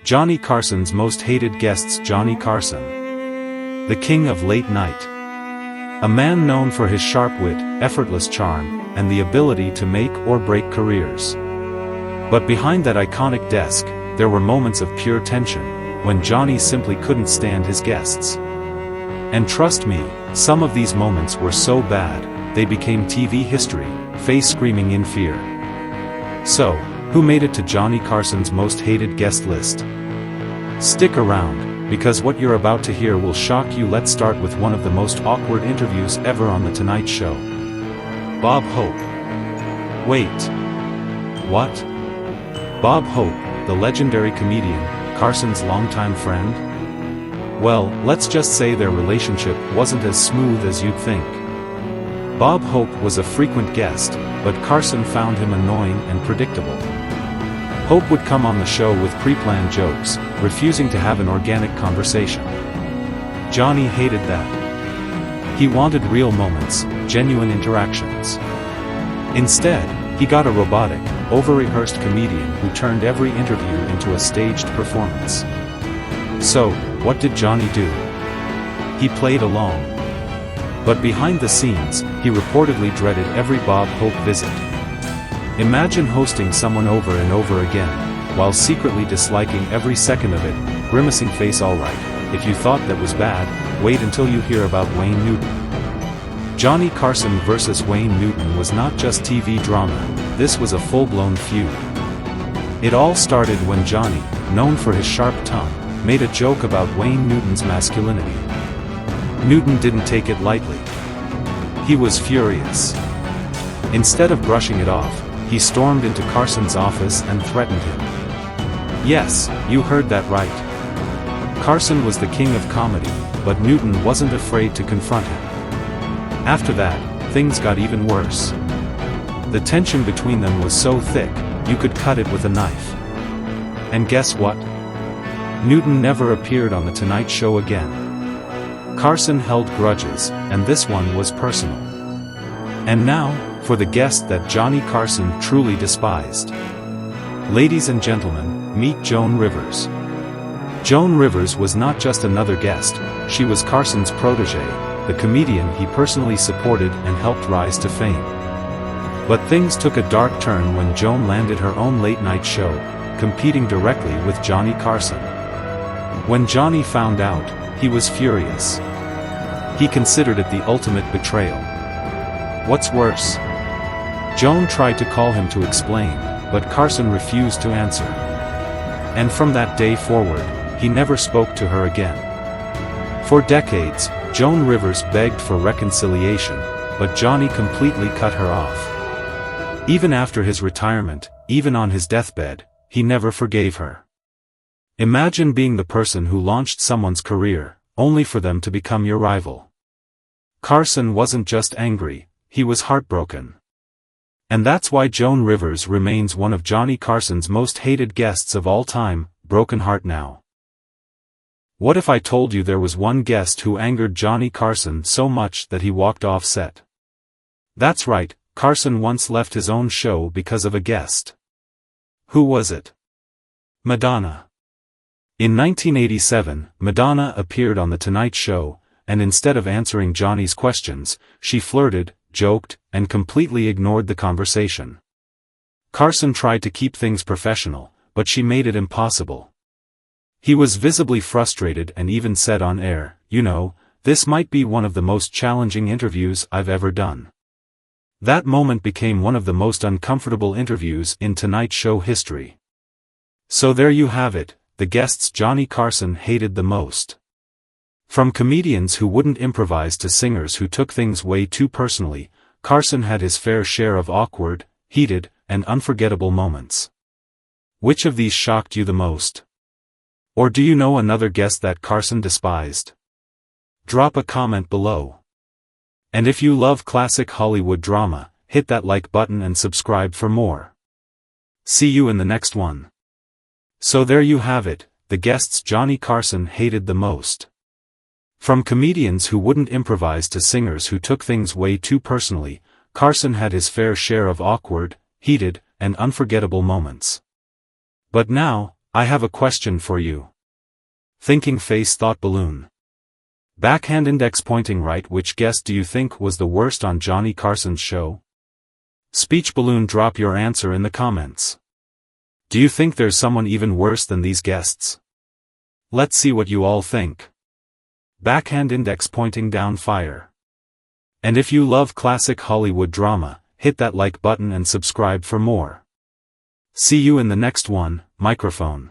Johnny Carson's most hated guests. Johnny Carson, the king of late night. A man known for his sharp wit, effortless charm, and the ability to make or break careers. But behind that iconic desk, there were moments of pure tension, when Johnny simply couldn't stand his guests. And trust me, some of these moments were so bad, they became TV history, face screaming in fear. So, who made it to Johnny Carson's most hated guest list? Stick around, because what you're about to hear will shock you. Let's start with one of the most awkward interviews ever on The Tonight Show. Bob Hope. Wait. What? Bob Hope, the legendary comedian, Carson's longtime friend? Well, let's just say their relationship wasn't as smooth as you'd think. Bob Hope was a frequent guest, but Carson found him annoying and predictable. Hope would come on the show with pre-planned jokes, refusing to have an organic conversation. Johnny hated that. He wanted real moments, genuine interactions. Instead, he got a robotic, over-rehearsed comedian who turned every interview into a staged performance. So, what did Johnny do? He played along. But behind the scenes, he reportedly dreaded every Bob Hope visit. Imagine hosting someone over and over again, while secretly disliking every second of it, grimacing face. Alright, if you thought that was bad, wait until you hear about Wayne Newton. Johnny Carson vs. Wayne Newton was not just TV drama, this was a full-blown feud. It all started when Johnny, known for his sharp tongue, made a joke about Wayne Newton's masculinity. Newton didn't take it lightly. He was furious. Instead of brushing it off, he stormed into Carson's office and threatened him. Yes, you heard that right. Carson was the king of comedy, but Newton wasn't afraid to confront him. After that, things got even worse. The tension between them was so thick, you could cut it with a knife. And guess what? Newton never appeared on The Tonight Show again. Carson held grudges, and this one was personal. And now, for the guest that Johnny Carson truly despised. Ladies and gentlemen, meet Joan Rivers. Joan Rivers was not just another guest, she was Carson's protege, the comedian he personally supported and helped rise to fame. But things took a dark turn when Joan landed her own late-night show, competing directly with Johnny Carson. When Johnny found out, he was furious. He considered it the ultimate betrayal. What's worse? Joan tried to call him to explain, but Carson refused to answer. And from that day forward, he never spoke to her again. For decades, Joan Rivers begged for reconciliation, but Johnny completely cut her off. Even after his retirement, even on his deathbed, he never forgave her. Imagine being the person who launched someone's career, only for them to become your rival. Carson wasn't just angry, he was heartbroken. And that's why Joan Rivers remains one of Johnny Carson's most hated guests of all time. Broken heart now. What if I told you there was one guest who angered Johnny Carson so much that he walked off set? That's right, Carson once left his own show because of a guest. Who was it? Madonna. In 1987, Madonna appeared on The Tonight Show, and instead of answering Johnny's questions, she flirted, joked, and completely ignored the conversation. Carson tried to keep things professional, but she made it impossible. He was visibly frustrated and even said on air, "You know, this might be one of the most challenging interviews I've ever done." That moment became one of the most uncomfortable interviews in Tonight Show history. So there you have it, the guests Johnny Carson hated the most. From comedians who wouldn't improvise to singers who took things way too personally, Carson had his fair share of awkward, heated, and unforgettable moments. Which of these shocked you the most? Or do you know another guest that Carson despised? Drop a comment below. And if you love classic Hollywood drama, hit that like button and subscribe for more. See you in the next one. So there you have it, the guests Johnny Carson hated the most. From comedians who wouldn't improvise to singers who took things way too personally, Carson had his fair share of awkward, heated, and unforgettable moments. But now, I have a question for you. Thinking face thought balloon. Backhand index pointing right. Which guest do you think was the worst on Johnny Carson's show? Speech balloon. Drop your answer in the comments. Do you think there's someone even worse than these guests? Let's see what you all think. Backhand index pointing down fire. And if you love classic Hollywood drama, hit that like button and subscribe for more. See you in the next one. Microphone.